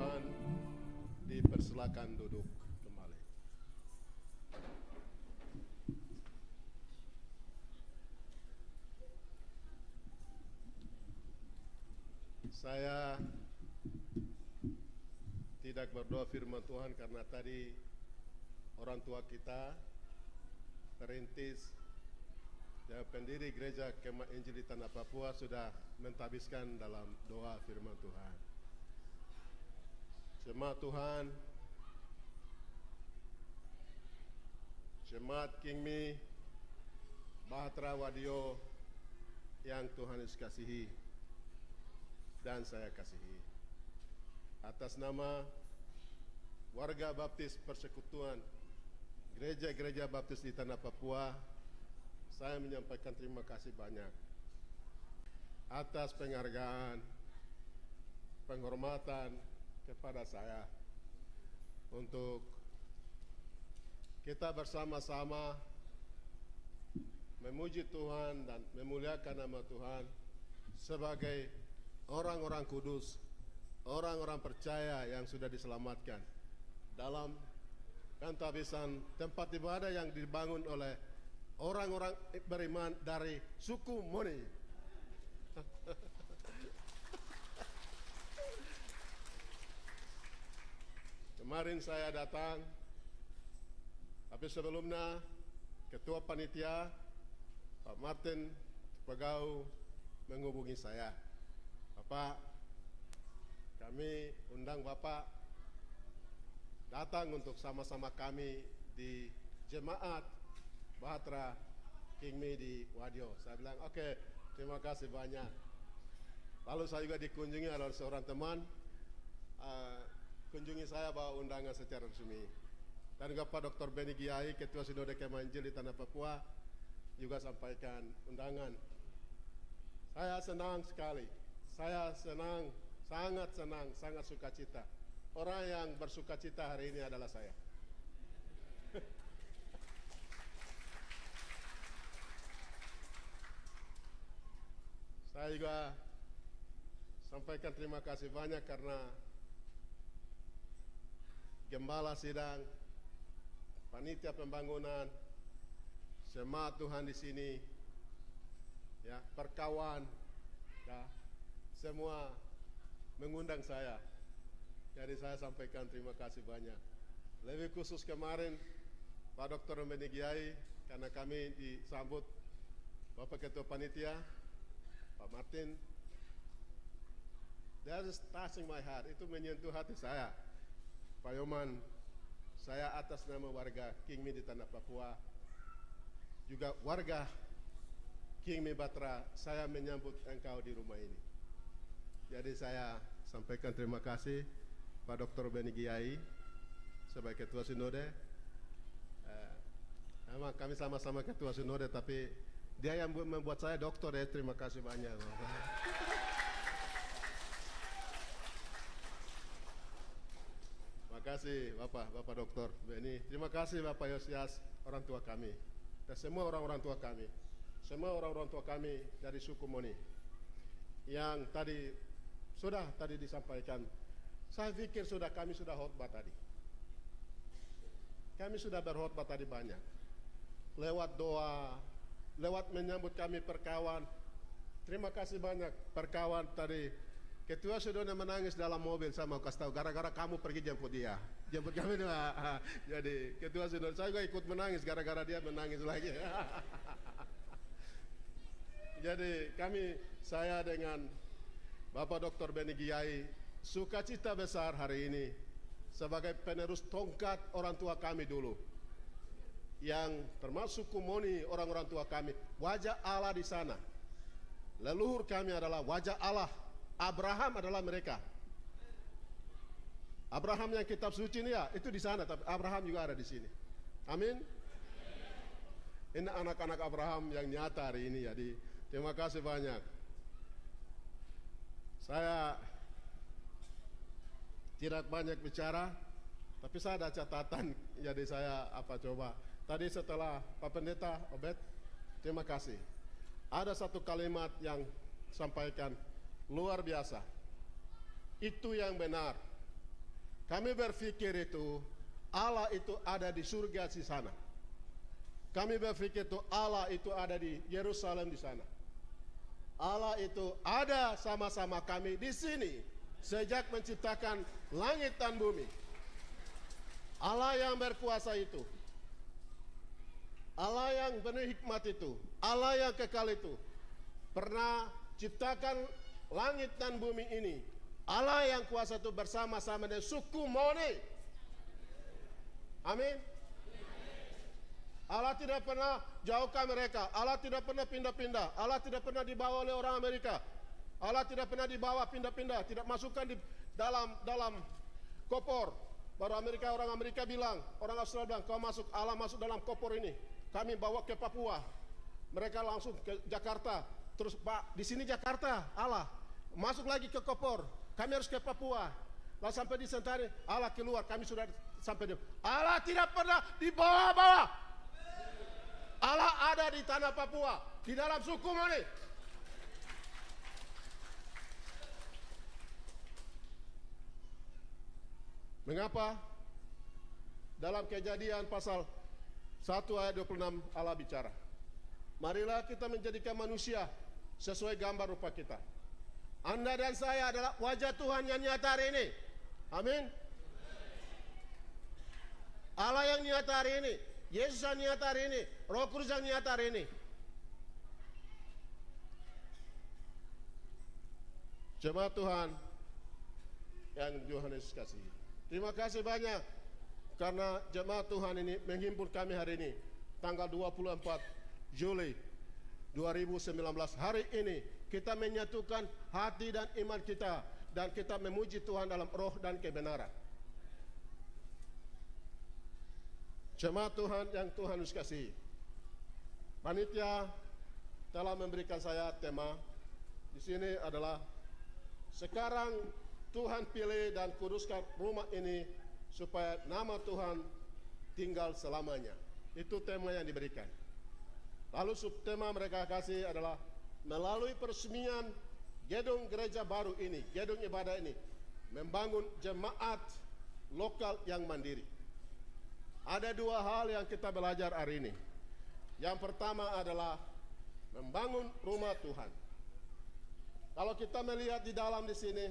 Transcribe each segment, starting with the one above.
Tuhan, dipersilakan duduk kembali. Saya tidak berdoa firman Tuhan karena tadi orang tua kita, perintis dan pendiri gereja Kemah Injil di Tanah Papua sudah mentabiskan dalam doa firman Tuhan. Jemaat Tuhan, Jemaat Kingmi, Bahtera Wadio yang Tuhan Yesus kasihi dan saya kasihi. Atas nama warga baptis persekutuan gereja-gereja baptis di Tanah Papua, saya menyampaikan terima kasih banyak atas penghargaan, penghormatan kepada saya untuk kita bersama-sama memuji Tuhan dan memuliakan nama Tuhan sebagai orang-orang kudus, orang-orang percaya yang sudah diselamatkan dalam pentabisan tempat ibadah yang dibangun oleh orang-orang beriman dari suku Moni. Kemarin saya datang, tapi sebelumnya Ketua Panitia Pak Martin Pegau menghubungi saya. Bapak, kami undang Bapak datang untuk sama-sama kami di Jemaat Bahtera Kingmi di Wadio. Saya bilang, oke, terima kasih banyak. Lalu saya juga dikunjungi oleh seorang teman, kunjungi saya bawa undangan secara resmi. Dan juga Pak Dr. Beni Giai, Ketua Sinode Kemah Injil di Tanah Papua, juga sampaikan undangan. Saya senang sekali. Saya senang, sangat sukacita. Orang yang bersukacita hari ini adalah saya. Saya juga sampaikan terima kasih banyak karena Gembala Sidang, Panitia Pembangunan, Jemaat Tuhan di sini, ya, perkawan, ya, semua mengundang saya. Jadi saya sampaikan terima kasih banyak. Lebih khusus kemarin Pak Dr. Beni Giai, karena kami disambut Bapak Ketua Panitia, Pak Martin. That is touching my heart. Itu menyentuh hati saya. Pak Yoman, saya atas nama warga Kingmi di Tanah Papua, juga warga Kingmi Bahtera, saya menyambut engkau di rumah ini. Jadi saya sampaikan terima kasih Pak Dr. Beni Giai sebagai Ketua Sinode. Memang kami sama-sama Ketua Sinode, tapi dia yang membuat saya doktor ya. Terima kasih banyak. Terima kasih Bapak Dr. Beni. Terima kasih Bapak Yosias, orang tua kami. Dan semua orang-orang tua kami. Semua orang-orang tua kami dari suku Moni. Yang tadi disampaikan. Saya pikir kami sudah khotbah tadi. Kami sudah berkhotbah tadi banyak. Lewat doa, lewat menyambut kami perkawan. Terima kasih banyak perkawan tadi. Ketua Sinode menangis dalam mobil, saya mau kasih tahu, gara-gara kamu pergi jemput dia. Jemput kami juga. Jadi Ketua Sinode, saya juga ikut menangis gara-gara dia menangis lagi. Jadi saya dengan Bapak Dr. Beni Giai, sukacita besar hari ini sebagai penerus tongkat orang tua kami dulu. Yang termasuk Kumoni, orang-orang tua kami, wajah Allah di sana. Leluhur kami adalah wajah Allah. Abraham adalah mereka. Abraham yang kitab suci ini ya, itu di sana, tapi Abraham juga ada di sini. Amin. Ini anak-anak Abraham yang nyata hari ini. Jadi terima kasih banyak. Saya tidak banyak bicara, tapi saya ada catatan. Jadi saya coba. Tadi setelah Pak Pendeta Obed, terima kasih. Ada satu kalimat yang sampaikan luar biasa. Itu yang benar. Kami berpikir itu Allah itu ada di surga di sana. Kami berpikir itu Allah itu ada di Yerusalem di sana. Allah itu ada sama-sama kami di sini sejak menciptakan langit dan bumi. Allah yang berkuasa itu, Allah yang penuh hikmat itu, Allah yang kekal itu, pernah ciptakan langit dan bumi ini. Allah yang kuasa itu bersama-sama dengan suku Mone. Amin. Allah tidak pernah jauhkan mereka. Allah tidak pernah pindah-pindah. Allah tidak pernah dibawa oleh orang Amerika. Allah tidak pernah dibawa pindah-pindah. Tidak masukkan di dalam kopor. Baru orang Amerika bilang, orang Australia bilang, kau masuk, Allah masuk dalam kopor ini. Kami bawa ke Papua. Mereka langsung ke Jakarta. Terus Pak, di sini Jakarta, Allah masuk lagi ke kopor. Kami harus ke Papua. Lalu sampai di Sentani, Allah keluar. Kami sudah sampai di. Allah tidak pernah dibawa-bawa. Allah ada di tanah Papua, di dalam suku Mone. Mengapa? Dalam Kejadian pasal 1 ayat 26 Allah bicara, marilah kita menjadikan manusia sesuai gambar rupa kita. Anda dan saya adalah wajah Tuhan yang nyata hari ini. Amin. Allah yang nyata hari ini, Yesus yang nyata hari ini, Roh Kudus yang nyata hari ini. Jemaat Tuhan yang Yohanes kasih, terima kasih banyak karena jemaat Tuhan ini menghimpun kami hari ini tanggal 24 Juli 2019. Hari ini kita menyatukan hati dan iman kita, dan kita memuji Tuhan dalam roh dan kebenaran. Jemaat Tuhan yang Tuhan kasihi, panitia telah memberikan saya tema di sini adalah sekarang Tuhan pilih dan kuduskan rumah ini supaya nama Tuhan tinggal selamanya. Itu tema yang diberikan. Lalu subtema mereka kasih adalah melalui peresmian gedung gereja baru ini, gedung ibadah ini, membangun jemaat lokal yang mandiri. Ada dua hal yang kita belajar hari ini. Yang pertama adalah membangun rumah Tuhan. Kalau kita melihat di dalam di sini,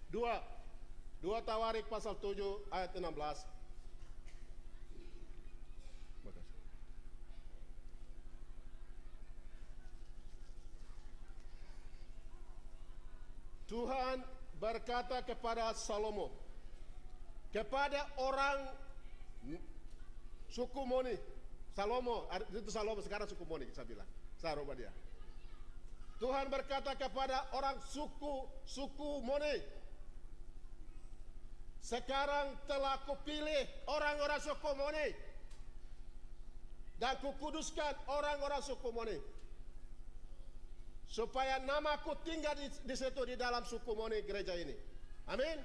dua Tawarik pasal 7 ayat 16. Tuhan berkata kepada Salomo, kepada orang suku Moni, Salomo, itu Salomo sekarang suku Moni, saya bilang, saya rubah dia. Tuhan berkata kepada orang suku Moni, sekarang telah kupilih orang-orang suku Moni dan kukuduskan orang-orang suku Moni, supaya namaku tinggal di situ, di dalam suku Moni gereja ini. Amin.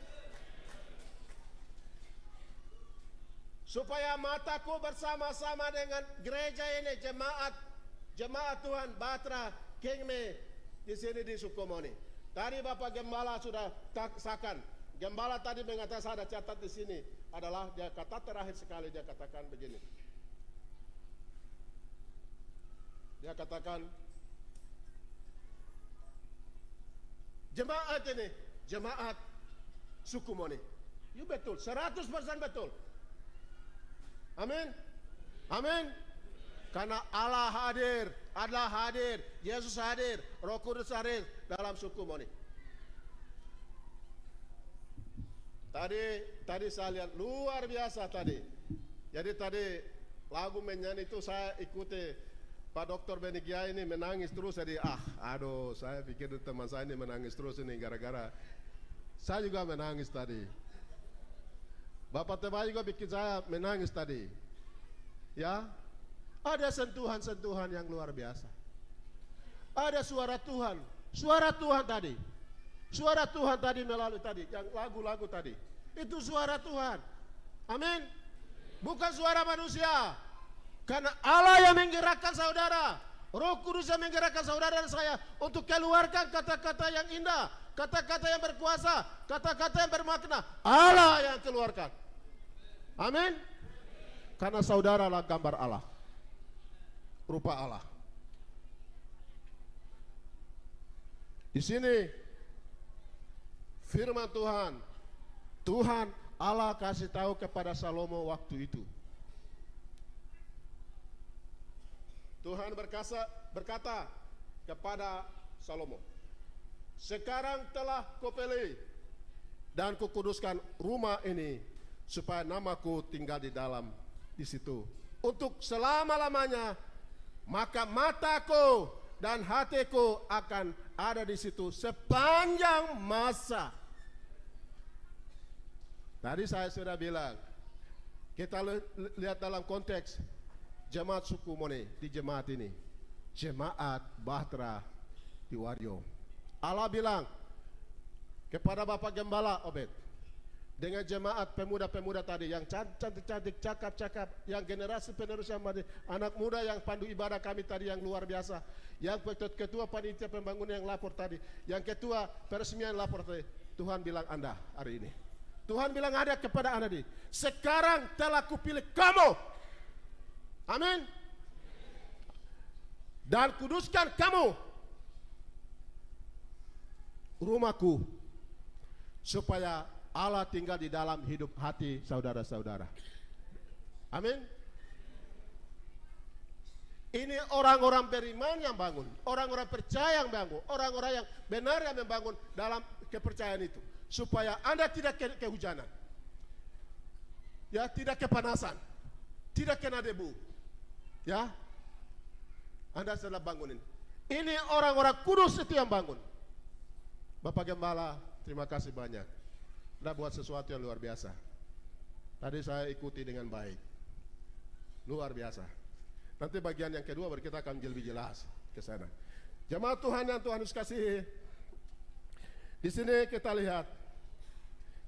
Supaya mataku bersama-sama dengan gereja ini, jemaat Tuhan Batra Kingme di sini di suku Moni. Tadi Bapak Gembala sudah taksakan. Gembala tadi mengatakan, saya ada catat di sini, adalah dia kata terakhir sekali dia katakan begini. Dia katakan, jemaat ini, jemaat suku Moni. You betul, 100% betul. Amin. Amin. Karena Allah hadir, Yesus hadir, Roh Kudus hadir dalam suku Moni. Tadi saya lihat luar biasa tadi. Jadi tadi lagu menyanyi itu saya ikuti. Pak Dr. Benigia ini menangis terus. Jadi aduh, saya pikir teman saya ini menangis terus ini gara-gara saya juga menangis tadi. Bapak Teba juga bikin saya menangis tadi. Ya, ada sentuhan-sentuhan yang luar biasa. Ada suara Tuhan tadi. Suara Tuhan tadi melalui tadi, yang lagu-lagu tadi. Itu suara Tuhan. Amin. Bukan suara manusia. Karena Allah yang menggerakkan saudara. Roh Kudus yang menggerakkan saudara dan saya untuk keluarkan kata-kata yang indah, kata-kata yang berkuasa, kata-kata yang bermakna. Allah yang keluarkan. Amin. Karena saudaralah gambar Allah, rupa Allah. Di sini firman Tuhan Allah kasih tahu kepada Salomo waktu itu. Tuhan berkata kepada Salomo, sekarang telah kupilih dan kukuduskan rumah ini supaya namaku tinggal di situ untuk selama-lamanya, maka mataku dan hatiku akan ada di situ sepanjang masa. Tadi saya sudah bilang, kita lihat dalam konteks jemaat suku Mone di jemaat ini, jemaat Bahtera di Wario. Allah bilang kepada Bapak Gembala Obed dengan jemaat pemuda-pemuda tadi yang cantik-cantik, cakap-cakap, yang generasi penerus yang anak muda yang pandu ibadah kami tadi yang luar biasa, yang ketua panitia pembangunan yang lapor tadi, yang ketua peresmian lapor tadi. Tuhan bilang Anda hari ini, Tuhan bilang ada kepada Anda ini, sekarang telah kupilih kamu, amin, dan kuduskan kamu rumahku supaya Allah tinggal di dalam hidup hati saudara-saudara. Amin. Ini orang-orang beriman yang bangun, orang-orang percaya yang bangun, orang-orang yang benar yang membangun dalam kepercayaan itu, supaya Anda tidak kehujanan, ya, tidak kepanasan, tidak kena debu, ya. Anda sudah bangunin. Ini orang-orang kudus itu yang bangun. Bapak Gembala, terima kasih banyak. Anda buat sesuatu yang luar biasa. Tadi saya ikuti dengan baik, luar biasa. Nanti bagian yang kedua baru kita akan lebih jelas ke sana. Jemaat Tuhan yang Tuhan kasih, di sini kita lihat,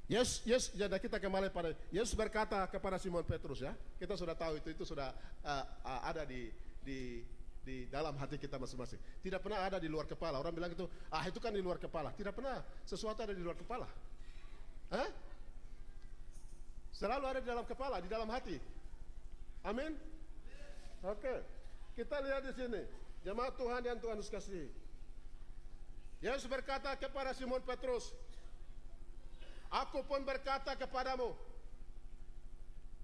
Yesus, jadi kita kembali pada Yesus berkata kepada Simon Petrus, ya, kita sudah tahu itu sudah ada di dalam hati kita masing-masing. Tidak pernah ada di luar kepala. Orang bilang itu kan di luar kepala. Tidak pernah sesuatu ada di luar kepala. Selalu ada di dalam kepala, di dalam hati. Amin. Oke. Kita lihat di sini, jemaat Tuhan yang Tuhan kasih. Yesus berkata kepada Simon Petrus, aku pun berkata kepadamu,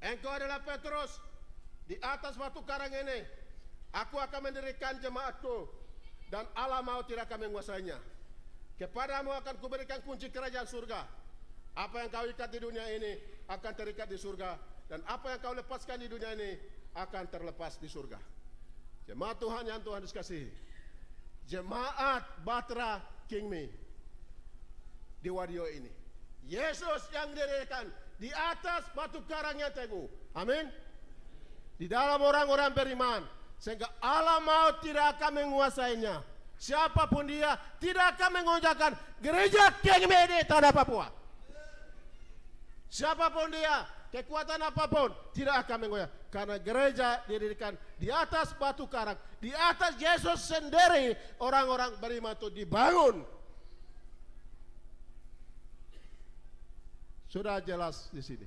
engkau adalah Petrus, di atas batu karang ini aku akan mendirikan jemaatku, dan Allah mau tidak akan menguasainya. Kepadamu akan kuberikan kunci kerajaan surga. Apa yang kau ikat di dunia ini akan terikat di surga, dan apa yang kau lepaskan di dunia ini akan terlepas di surga. Jemaat Tuhan yang Tuhan dikasihi, jemaat Bahtera Kingmi di Wario ini, Yesus yang didirikan di atas batu karang yang teguh. Amin. Di dalam orang-orang beriman, sehingga Allah mau tidak akan menguasainya. Siapapun dia tidak akan mengonjakkan gereja Kingmi di tanah Papua. Siapapun dia, kekuatan apapun tidak akan menggoyah, karena gereja didirikan di atas batu karang, di atas Yesus sendiri. Orang-orang beriman itu dibangun. Sudah jelas di sini.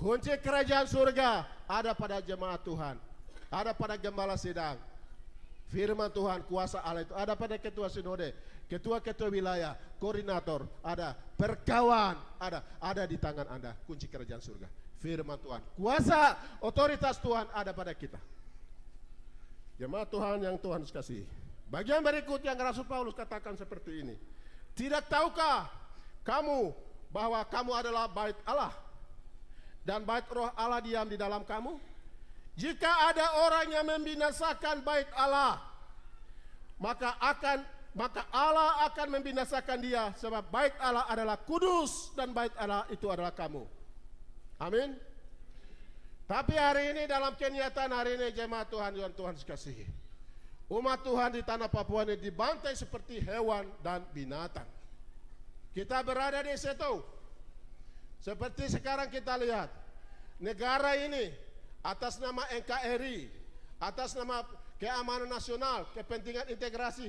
Kunci kerajaan surga ada pada jemaat Tuhan, ada pada gembala sidang. Firman Tuhan, kuasa Allah itu ada pada ketua sinode, ketua-ketua wilayah, koordinator, ada perkawan, ada di tangan Anda kunci kerajaan surga. Firman Tuhan, kuasa, otoritas Tuhan ada pada kita. Jemaat Tuhan yang Tuhan kasih. Bagian berikut yang Rasul Paulus katakan seperti ini. Tidak tahukah kamu bahwa kamu adalah bait Allah, dan bait roh Allah diam di dalam kamu? Jika ada orang yang membinasakan bait Allah, maka Allah akan membinasakan dia, sebab bait Allah adalah kudus dan bait Allah itu adalah kamu. Amin. Tapi hari ini dalam kenyataan hari ini jemaat Tuhan yang Tuhan kasih, umat Tuhan di tanah Papua ini dibantai seperti hewan dan binatang. Kita berada di situ. Seperti sekarang kita lihat negara ini atas nama NKRI, atas nama keamanan nasional, kepentingan integrasi,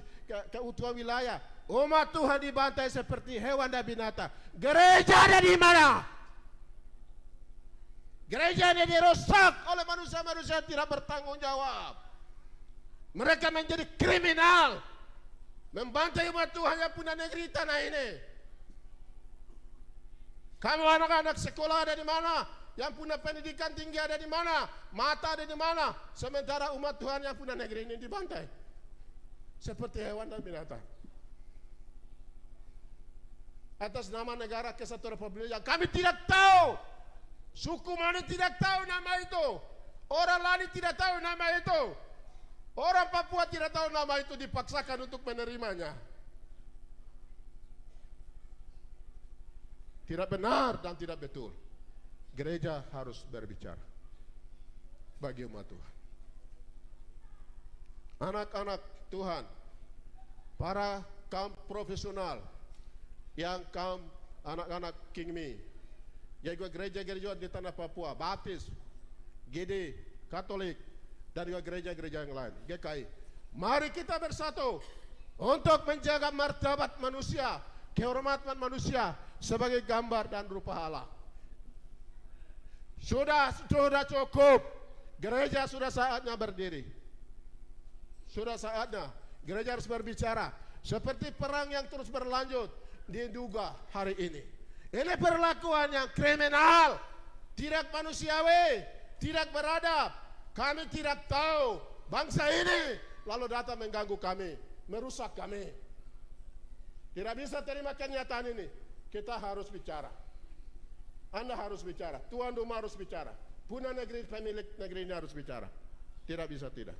keutuhan wilayah. Umat Tuhan dibantai seperti hewan dan binatang. Gereja ada di mana? Gereja ini dirusak oleh manusia-manusia yang tidak bertanggung jawab. Mereka menjadi kriminal, membantai umat Tuhan yang punya negeri tanah ini. Kamu anak-anak sekolah ada di mana? Yang punya pendidikan tinggi ada di mana? Mata ada di mana? Sementara umat Tuhan yang punya negeri ini dibantai seperti hewan dan binatang. Atas nama negara kesatuan Republik yang kami tidak tahu, suku mana tidak tahu nama itu, orang lain tidak tahu nama itu, orang Papua tidak tahu nama itu, dipaksakan untuk menerimanya. Tidak benar dan tidak betul. Gereja harus berbicara bagi umat Tuhan. Anak-anak Tuhan, para kaum profesional, yang kaum anak-anak Kingmi, yaitu gereja-gereja di tanah Papua, Baptis, GD, Katolik, dan juga gereja-gereja yang lain, GKI. Mari kita bersatu untuk menjaga martabat manusia, kehormatan manusia sebagai gambar dan rupa Allah. Sudah cukup. Gereja sudah saatnya berdiri. Sudah saatnya gereja harus berbicara. Seperti perang yang terus berlanjut di Nduga hari ini. Ini perlakuan yang kriminal, tidak manusiawi, tidak beradab. Kami tidak tahu bangsa ini, lalu datang mengganggu kami, merusak kami. Tidak bisa terima kenyataan ini. Kita harus bicara. Anda harus bicara, tuan rumah harus bicara, punya negeri, pemilik negeri ini harus bicara. Tidak bisa tidak.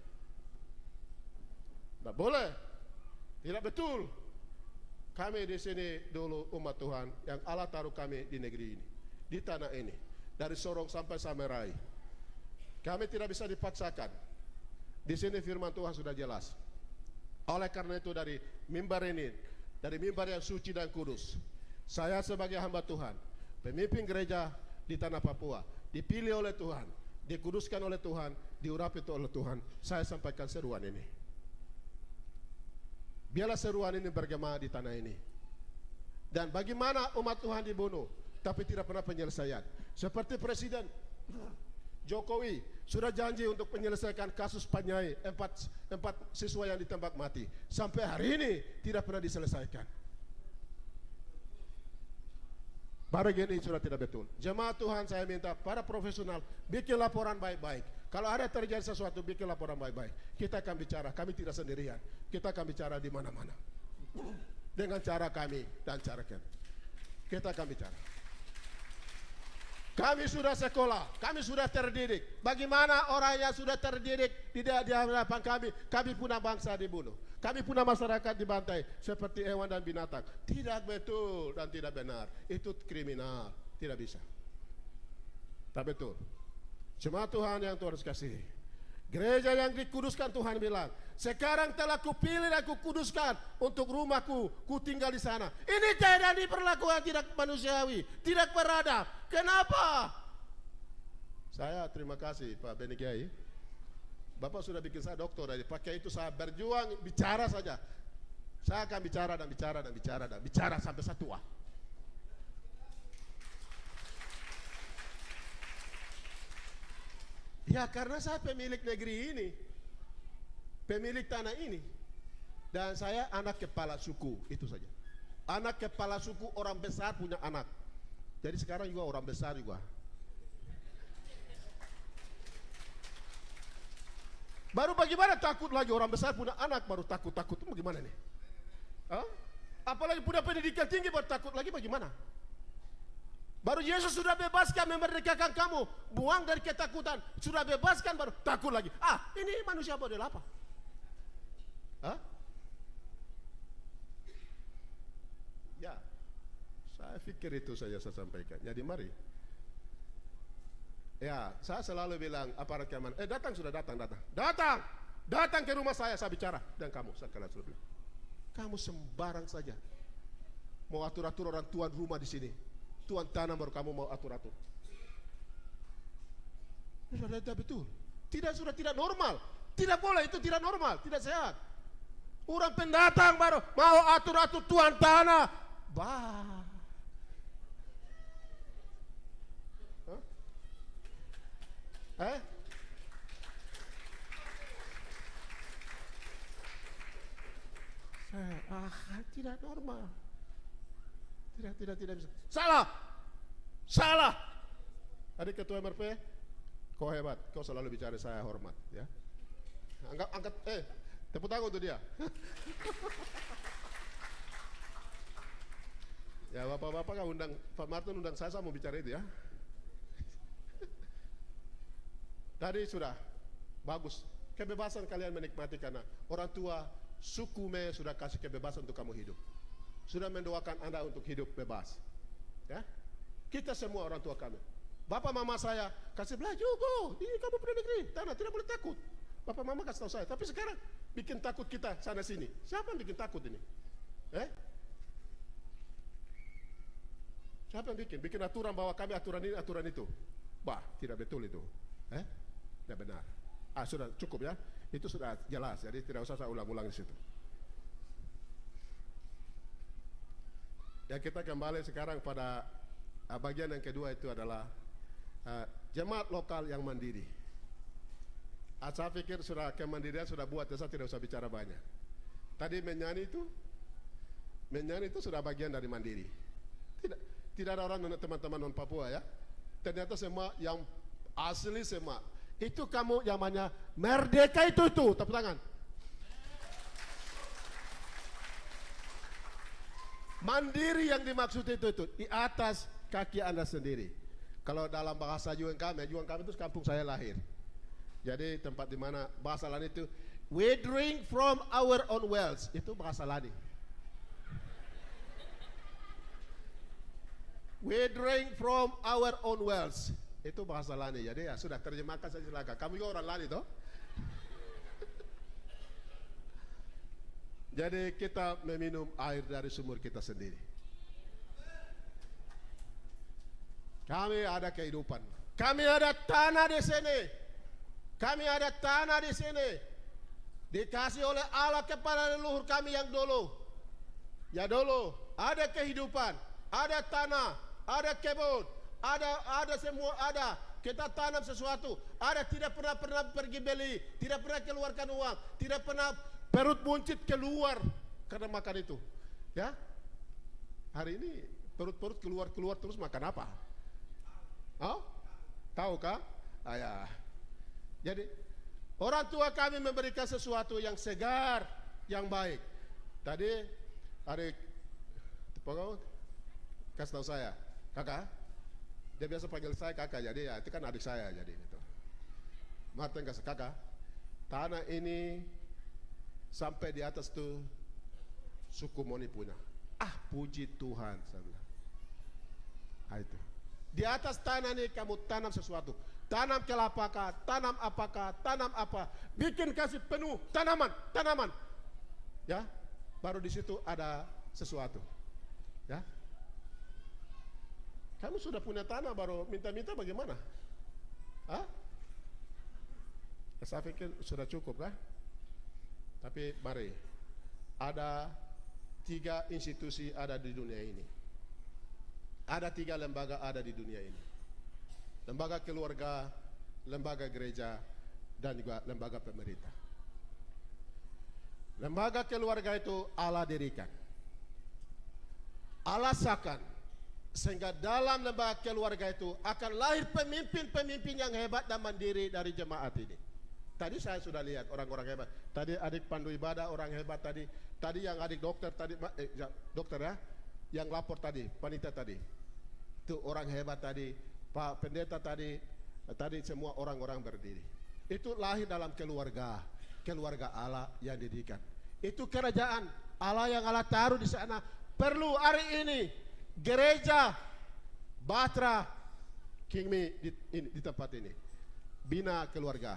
Tidak boleh, tidak betul. Kami di sini dulu umat Tuhan yang Allah taruh kami di negeri ini, di tanah ini, dari Sorong sampai Samerai. Kami tidak bisa dipaksakan. Di sini firman Tuhan sudah jelas. Oleh karena itu dari mimbar ini, dari mimbar yang suci dan kudus, saya sebagai hamba Tuhan, pemimpin gereja di tanah Papua, dipilih oleh Tuhan, dikuduskan oleh Tuhan, diurapi oleh Tuhan, saya sampaikan seruan ini. Biarlah seruan ini bergema di tanah ini. Dan bagaimana umat Tuhan dibunuh, tapi tidak pernah penyelesaian. Seperti Presiden Jokowi sudah janji untuk menyelesaikan kasus Panyai, empat siswa yang ditembak mati. Sampai hari ini tidak pernah diselesaikan. Bagian ini sudah tidak betul. Jemaat Tuhan, saya minta para profesional bikin laporan baik-baik. Kalau ada terjadi sesuatu, bikin laporan baik-baik. Kita akan bicara, kami tidak sendirian. Kita akan bicara di mana-mana. Dengan cara kami dan cara kami. Kita akan bicara. Kami sudah sekolah, kami sudah terdidik. Bagaimana orang yang sudah terdidik di hadapan kami? Kami punya bangsa dibunuh. Kami punya masyarakat dibantai seperti hewan dan binatang. Tidak betul dan tidak benar. Itu kriminal. Tidak bisa. Tak betul. Jemaat Tuhan yang Tuhan kasih. Gereja yang dikuduskan Tuhan bilang, sekarang telah kupilih dan kukuduskan untuk rumahku, ku tinggal di sana. Ini tidak diperlakukan tidak manusiawi, tidak beradab. Kenapa? Saya terima kasih Pak Beni Kiai. Bapak sudah bikin saya doktor, dari pakai itu saya berjuang bicara saja. Saya akan bicara dan bicara dan bicara dan bicara sampai saya tua. Ya karena saya pemilik negeri ini, pemilik tanah ini, dan saya anak kepala suku, itu saja. Anak kepala suku, orang besar punya anak. Jadi sekarang juga orang besar juga. Baru bagaimana takut lagi, orang besar punya anak baru takut-takut, itu bagaimana nih? Hah? Apalagi punya pendidikan tinggi baru takut lagi, bagaimana? Baru Yesus sudah bebaskan, memerdekakan kamu, buang dari ketakutan, sudah bebaskan baru takut lagi. Ah, ini manusia model apa? Hah? Ya, saya pikir itu saja saya sampaikan. Jadi mari. Ya, saya selalu bilang aparat keamanan, datang sudah datang. Datang ke rumah saya bicara dan kamu, saya sudah bilang. Kamu sembarang saja. Mau atur-atur orang tuan rumah di sini. Tuan tanah baru kamu mau atur-atur. Sudah tidak betul. Sudah tidak normal. Tidak boleh, itu tidak normal, tidak sehat. Orang pendatang baru mau atur-atur tuan tanah. Bah. Hah? Tidak normal. Tidak bisa. Salah. Adik ketua MRP, kau hebat, kau selalu bicara saya hormat, ya. Angkat, tepuk tangan untuk dia. Ya bapak-bapak kan undang, Pak Martin undang saya mau bicara itu ya. Tadi sudah bagus, kebebasan kalian menikmati karena orang tua suku Me sudah kasih kebebasan untuk kamu hidup, sudah mendoakan Anda untuk hidup bebas, ya. Kita semua orang tua kami, bapak mama saya kasih belajar, ini kamu pergi negeri, tanah tidak boleh takut. Bapak mama kasih tahu saya, tapi sekarang bikin takut kita sana sini. Siapa yang bikin takut ini? Siapa yang bikin aturan bahwa kami aturan ini, aturan itu? Bah, tidak betul itu. Tidak benar. Sudah cukup ya. Itu sudah jelas, jadi tidak usah saya ulang-ulang di situ. Ya, kita kembali sekarang pada bagian yang kedua, itu adalah jemaat lokal yang mandiri. Saya pikir sudah kemandirian sudah buat, saya tidak usah bicara banyak. Tadi menyanyi itu sudah bagian dari mandiri. Tidak ada orang teman-teman non Papua ya. Ternyata semua yang asli semua. Itu kamu zamannya merdeka itu tepuk tangan. Mandiri yang dimaksud itu di atas kaki Anda sendiri. Kalau dalam bahasa Juang kami itu kampung saya lahir. Jadi tempat di mana bahasa Lani itu we drink from our own wells, itu bahasa Lani. We drink from our own wells, itu bahasa Lani. Jadi ya sudah, terjemahkan saja silakan. Kamu juga orang Lani toh? Jadi kita meminum air dari sumur kita sendiri. Kami ada kehidupan. Kami ada tanah di sini. Kami ada tanah di sini, dikasih oleh Allah kepada leluhur kami yang dulu. Ya dulu ada kehidupan, ada tanah, ada kebun, ada semua ada. Kita tanam sesuatu, ada, tidak pernah pergi beli, tidak pernah keluarkan uang, tidak pernah perut buncit keluar karena makan itu. Ya, hari ini perut keluar terus makan apa? Tahu kah? Ya. Jadi orang tua kami memberikan sesuatu yang segar, yang baik. Tadi adik kasih tahu saya, kakak. Dia biasa panggil saya kakak, jadi ya itu kan adik saya jadi gitu. Martin kasih kakak, tanah ini sampai di atas tuh suku Moni punya. Puji Tuhan, saya bilang. Itu. Di atas tanah ini kamu tanam sesuatu. Tanam kelapa, tanam apa, bikin kasih penuh tanaman, ya, baru di situ ada sesuatu, ya. Kamu sudah punya tanah baru minta-minta bagaimana? Saya pikir sudah cukup kah? Tapi mari, ada 3 institusi ada di dunia ini, ada 3 lembaga ada di dunia ini. Lembaga keluarga, lembaga gereja, dan juga lembaga pemerintah. Lembaga keluarga itu Allah dirikan, Allah sahkan, sehingga dalam lembaga keluarga itu akan lahir pemimpin-pemimpin yang hebat dan mandiri dari jemaat ini. Tadi saya sudah lihat orang-orang hebat. Tadi adik pandu ibadah orang hebat tadi. Tadi yang adik dokter tadi, dokter ya, yang lapor tadi, panitia tadi. Itu orang hebat tadi. Pak pendeta tadi semua orang-orang berdiri. Itu lahir dalam keluarga Allah yang didikan. Itu kerajaan Allah yang Allah taruh di sana. Perlu hari ini gereja Batra Kingmi di tempat ini bina keluarga.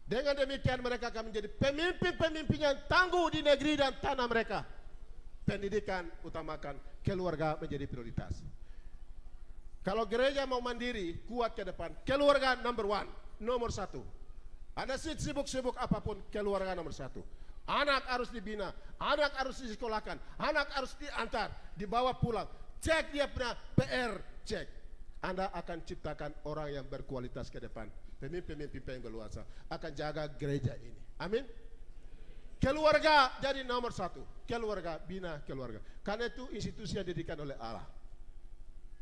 Dengan demikian mereka akan menjadi pemimpin-pemimpin yang tangguh di negeri dan tanah mereka. Pendidikan utamakan, keluarga menjadi prioritas. Kalau gereja mau mandiri, kuat ke depan, keluarga nomor 1. Anda sibuk-sibuk apapun, keluarga nomor satu. Anak harus dibina, anak harus disekolahkan, anak harus diantar, dibawa pulang. Cek dia punya PR, cek. Anda akan ciptakan orang yang berkualitas ke depan. Pemimpin-pemimpin yang berluasa akan jaga gereja ini. Amin. Keluarga jadi nomor satu. Keluarga, bina keluarga. Karena itu institusi yang didirikan oleh Allah.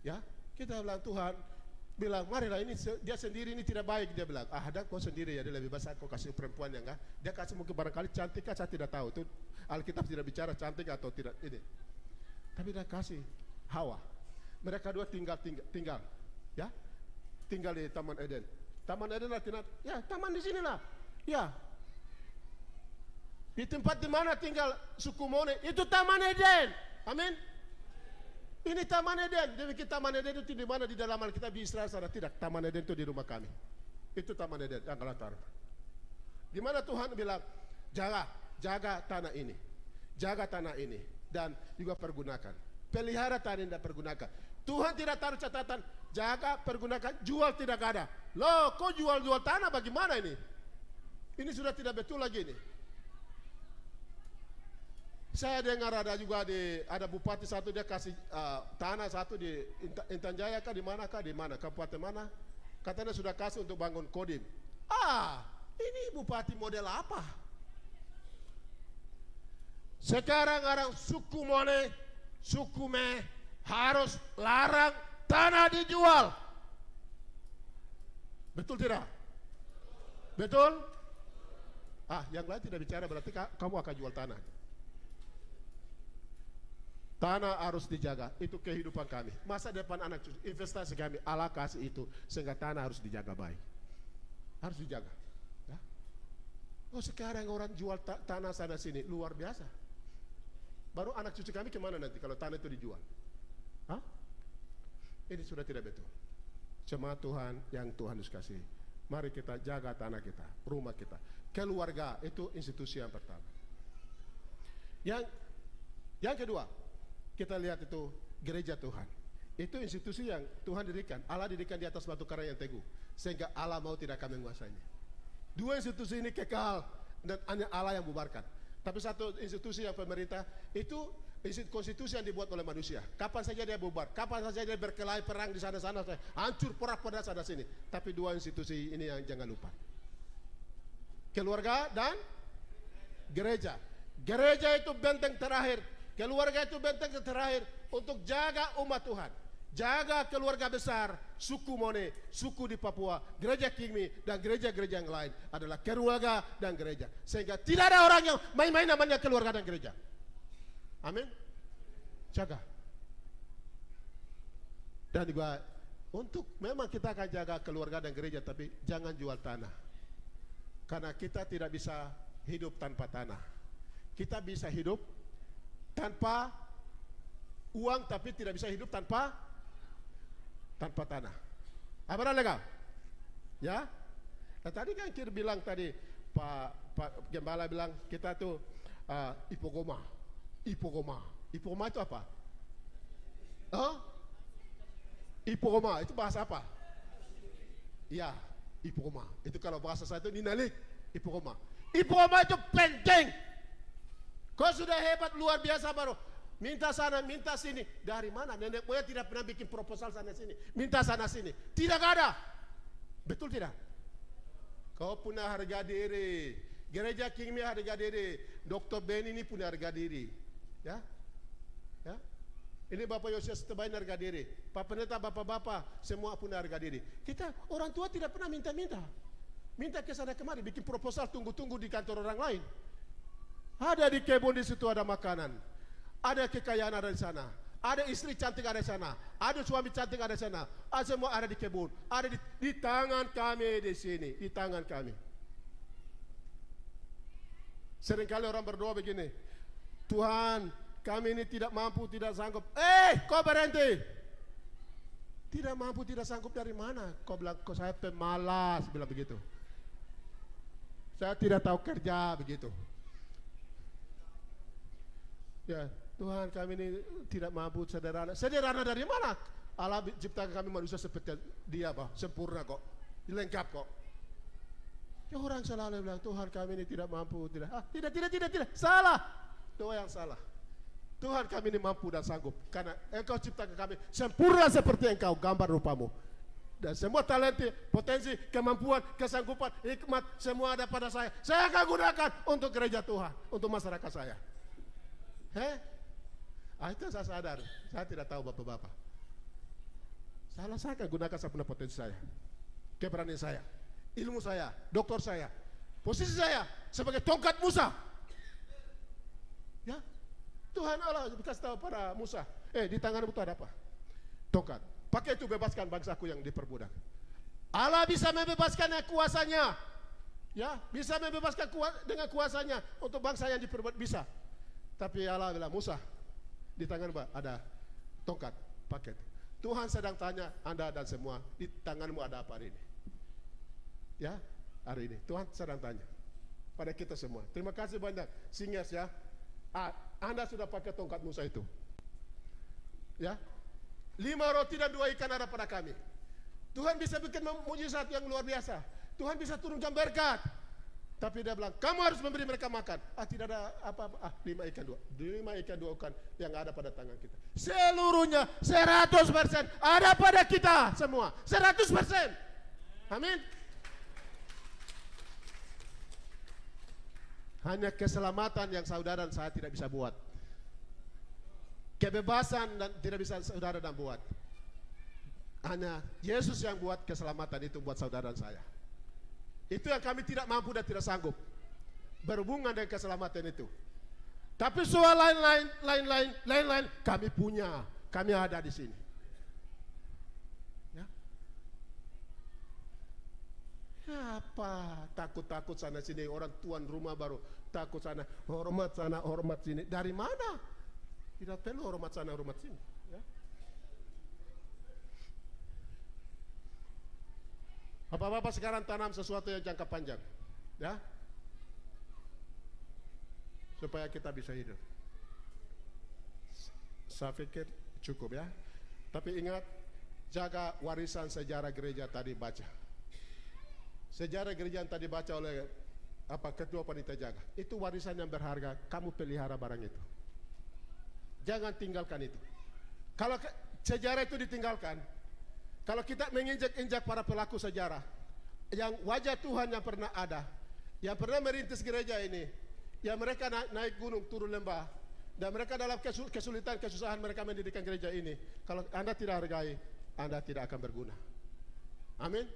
Ya, kita bilang Tuhan bilang, marilah ini dia sendiri ini tidak baik. Dia bilang, ada kau sendiri ya, dia lebih besar kau kasih perempuan yang enggak. Dia kasih mungkin barangkali cantik, saya tidak tahu. Itu Alkitab tidak bicara cantik atau tidak ini. Tapi dia kasih Hawa. Mereka dua tinggal, ya, tinggal di Taman Eden. Taman Eden artinya, ya taman di sinilah, ya. Di tempat di mana tinggal suku Mone, itu Taman Eden. Amin. Ini Taman Eden. Demikian Taman Eden itu di mana di dalam Alkitab di Israel sana tidak. Taman Eden itu di rumah kami. Itu Taman Eden yang latar. Di mana Tuhan bilang, jaga tanah ini, jaga tanah ini dan juga pergunakan. Pelihara tanah ini dan pergunakan. Tuhan tidak taruh catatan, jaga, pergunakan, jual tidak ada. Loh, kok jual tanah bagaimana ini? Ini sudah tidak betul lagi ini. Saya dengar ada juga ada bupati satu dia kasih tanah satu di Intan Jaya kah di mana kabupaten mana, katanya sudah kasih untuk bangun Kodim. Ini bupati model apa? Sekarang orang suku Mone, suku Me harus larang tanah dijual. Betul tidak? Betul? Yang lain tidak bicara berarti kamu akan jual tanah. Tanah harus dijaga, itu kehidupan kami. Masa depan anak cucu, investasi kami, Allah kasih itu, sehingga tanah harus dijaga baik. Harus dijaga. Ya? Sekarang orang jual tanah sana sini, luar biasa. Baru anak cucu kami kemana nanti kalau tanah itu dijual? Ini sudah tidak betul. Cuma Tuhan yang Tuhan harus kasih. Mari kita jaga tanah kita, rumah kita. Keluarga, itu institusi yang pertama. Yang kedua, kita lihat itu gereja Tuhan. Itu institusi yang Tuhan dirikan. Allah dirikan di atas batu karang yang teguh, sehingga Allah mau tidak akan menguasainya. Dua institusi ini kekal dan hanya Allah yang bubarkan. Tapi satu institusi yang pemerintah itu konstitusi yang dibuat oleh manusia. Kapan saja dia bubar, kapan saja dia berkelahi perang di sana-sana, hancur perang sana sini. Tapi dua institusi ini yang jangan lupa. Keluarga dan gereja. Gereja itu benteng terakhir. Keluarga itu benteng terakhir untuk jaga umat Tuhan. Jaga keluarga besar, suku Mone, suku di Papua, gereja Kingmi, dan gereja-gereja yang lain adalah keluarga dan gereja. Sehingga tidak ada orang yang main-main namanya keluarga dan gereja. Amin. Jaga. Dan juga untuk memang kita akan jaga keluarga dan gereja, tapi jangan jual tanah. Karena kita tidak bisa hidup tanpa tanah. Kita bisa hidup tanpa uang, tapi tidak bisa hidup tanpa tanah. Apa legal? Ya. Nah, tadi kan kita bilang tadi Pak Gembala bilang kita tuh Ipogoma itu apa? Ipogoma itu bahasa apa? Iya, Ipogoma. Itu kalau bahasa saya itu Ninalik, Ipogoma. Ipogoma itu penting. Kau sudah hebat luar biasa baru minta sana, minta sini. Dari mana? Nenek moyang tidak pernah bikin proposal sana sini. Minta sana sini. Tidak ada. Betul tidak? Kau punya harga diri. Gereja Kingmi harga diri. Dr. Ben ini punya harga diri. Ya? Ya? Ini Bapak Yosias Tebain harga diri. Pak Pendeta, bapak-bapak semua punya harga diri. Kita orang tua tidak pernah minta-minta. Minta ke sana kemari bikin proposal tunggu-tunggu di kantor orang lain. Ada di kebun di situ ada makanan, ada kekayaan ada di sana, ada istri cantik ada di sana, ada suami cantik ada di sana, semua ada di kebun, ada di tangan kami di sini, di tangan kami. Seringkali orang berdoa begini, Tuhan, kami ini tidak mampu, tidak sanggup. Kau berhenti. Tidak mampu, tidak sanggup dari mana? Kau bilang, kau saya pemalas, bilang begitu. Saya tidak tahu kerja, begitu. Ya, Tuhan kami ini tidak mampu, sederhana. Sederhana dari mana? Allah ciptakan kami manusia seperti dia, sempurna kok, lengkap kok. Ya, orang selalu bilang Tuhan kami ini tidak mampu, tidak. Tidak. Salah. Doa yang salah. Tuhan kami ini mampu dan sanggup karena Engkau ciptakan kami sempurna seperti Engkau gambar rupamu. Dan semua talenta, potensi, kemampuan, kesanggupan, hikmat semua ada pada saya. Saya akan gunakan untuk gereja Tuhan, untuk masyarakat saya. Itu saya sadar. Saya tidak tahu bapak-bapak. Saya akan gunakan sepenuh potensi saya, keberanian saya, ilmu saya, doktor saya, posisi saya sebagai tongkat Musa. Ya, Tuhan Allah kasih tahu pada Musa, di tanganmu itu ada apa? Tongkat. Pakai itu bebaskan bangsaku yang diperbudak. Allah bisa membebaskan kuasanya. Ya, bisa membebaskan dengan kuasanya untuk bangsa yang diperbudak, bisa. Tapi Allah bilang, Musa, di tanganmu ada tongkat, pakai itu. Tuhan sedang tanya Anda dan semua, di tanganmu ada apa hari ini? Ya, hari ini Tuhan sedang tanya pada kita semua. Terima kasih banyak Singas ya. Anda sudah pakai tongkat Musa itu. Ya. 5 roti dan 2 ikan ada pada kami. Tuhan bisa bikin mujizat yang luar biasa. Tuhan bisa turunkan berkat. Tapi dia bilang, kamu harus memberi mereka makan. Tidak ada apa-apa. 5 ikan 2 ikan yang ada pada tangan kita. Seluruhnya 100% ada pada kita semua. 100%. Amin. Hanya keselamatan yang saudara dan saya tidak bisa buat. Kebebasan dan tidak bisa saudara dan buat. Hanya Yesus yang buat keselamatan itu buat saudara dan saya. Itu yang kami tidak mampu dan tidak sanggup berhubungan dengan keselamatan itu. Tapi soal lain-lain kami punya, kami ada di sini. Ya. Apa takut-takut sana sini, orang tuan rumah baru takut sana hormat sini. Dari mana? Tidak perlu hormat sana hormat sini. Ya. Bapak-bapak sekarang tanam sesuatu yang jangka panjang, ya, supaya kita bisa hidup. Saya pikir cukup ya. Tapi ingat, jaga warisan sejarah gereja tadi baca. Sejarah gereja yang tadi baca oleh ketua panitia jaga. Itu warisan yang berharga. Kamu pelihara barang itu. Jangan tinggalkan itu. Kalau sejarah itu ditinggalkan, kalau kita menginjak-injak para pelaku sejarah, yang wajah Tuhan yang pernah ada, yang pernah merintis gereja ini, yang mereka naik gunung, turun lembah, dan mereka dalam kesulitan, kesusahan mereka mendirikan gereja ini. Kalau Anda tidak hargai, Anda tidak akan berguna. Amin.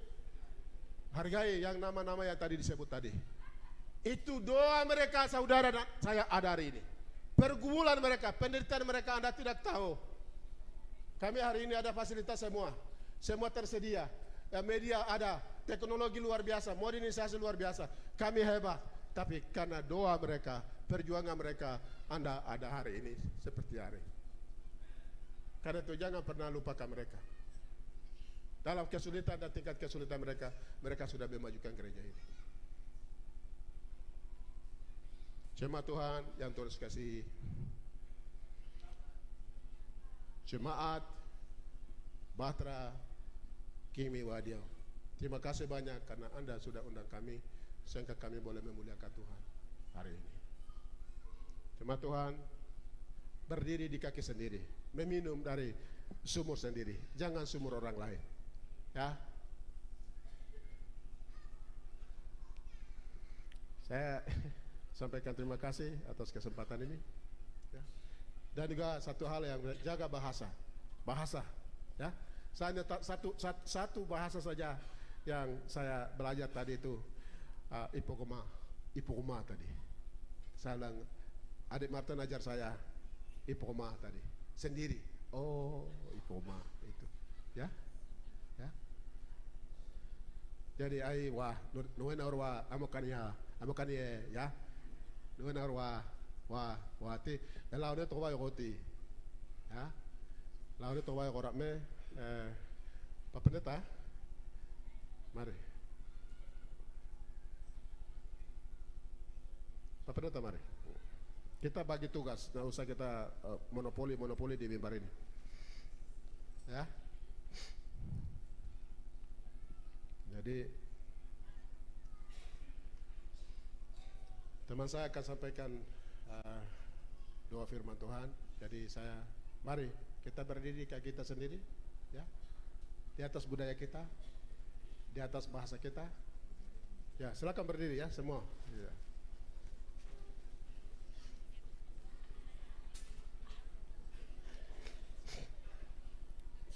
Hargai yang nama-nama yang tadi disebut tadi. Itu doa mereka, saudara dan saya ada hari ini. Pergumulan mereka, penderitaan mereka Anda tidak tahu. Kami hari ini ada fasilitas semua tersedia. Ya, media ada, teknologi luar biasa, modernisasi luar biasa. Kami hebat, tapi karena doa mereka, perjuangan mereka, Anda ada hari ini seperti hari. Karena itu jangan pernah lupakan mereka. Dalam kesulitan dan tingkat kesulitan mereka, mereka sudah memajukan gereja ini. Jemaat Tuhan yang Tuhan kasihi, jemaat Bahtera Kimi Wadiau, terima kasih banyak karena Anda sudah undang kami sehingga kami boleh memuliakan Tuhan hari ini. Jemaat Tuhan, berdiri di kaki sendiri, meminum dari sumur sendiri, jangan sumur orang lain. Ya, saya sampaikan terima kasih atas kesempatan ini. Ya. Dan juga satu hal yang jaga bahasa, ya. Saya hanya satu bahasa saja yang saya belajar tadi itu, ipokoma tadi. Saya bilang, adik Martin ajar saya ipokoma tadi sendiri. Oh, ipokoma itu, ya. Jadi wah nuena orwa amokania ya. Nuena orwa wah ti laune to wa yoti. Ya. Laune to wa yorat me Pak Pendeta. Mari. Pak Pendeta mari. Kita bagi tugas, nggak usah kita monopoli di mimbar ini. Ya. Jadi Teman saya akan sampaikan doa firman Tuhan. Jadi mari kita berdiri kayak kita sendiri, ya, di atas budaya kita, di atas bahasa kita. Ya, silakan berdiri ya semua. Ya.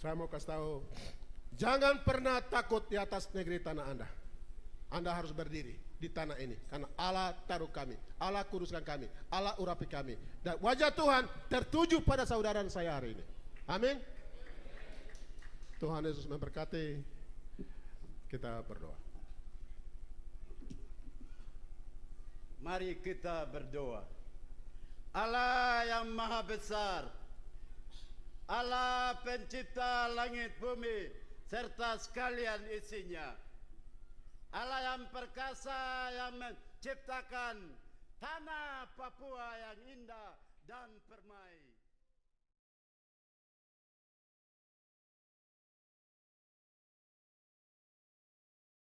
Saya mau kasih tahu, jangan pernah takut di atas negeri tanah Anda. Anda harus berdiri di tanah ini, karena Allah taruh kami, Allah kuduskan kami, Allah urapi kami, dan wajah Tuhan tertuju pada saudara saya hari ini. Amin. Tuhan Yesus memberkati. Kita berdoa. Mari kita berdoa. Allah yang maha besar, Allah pencipta langit bumi serta sekalian isinya, Allah yang perkasa yang menciptakan tanah Papua yang indah dan permai.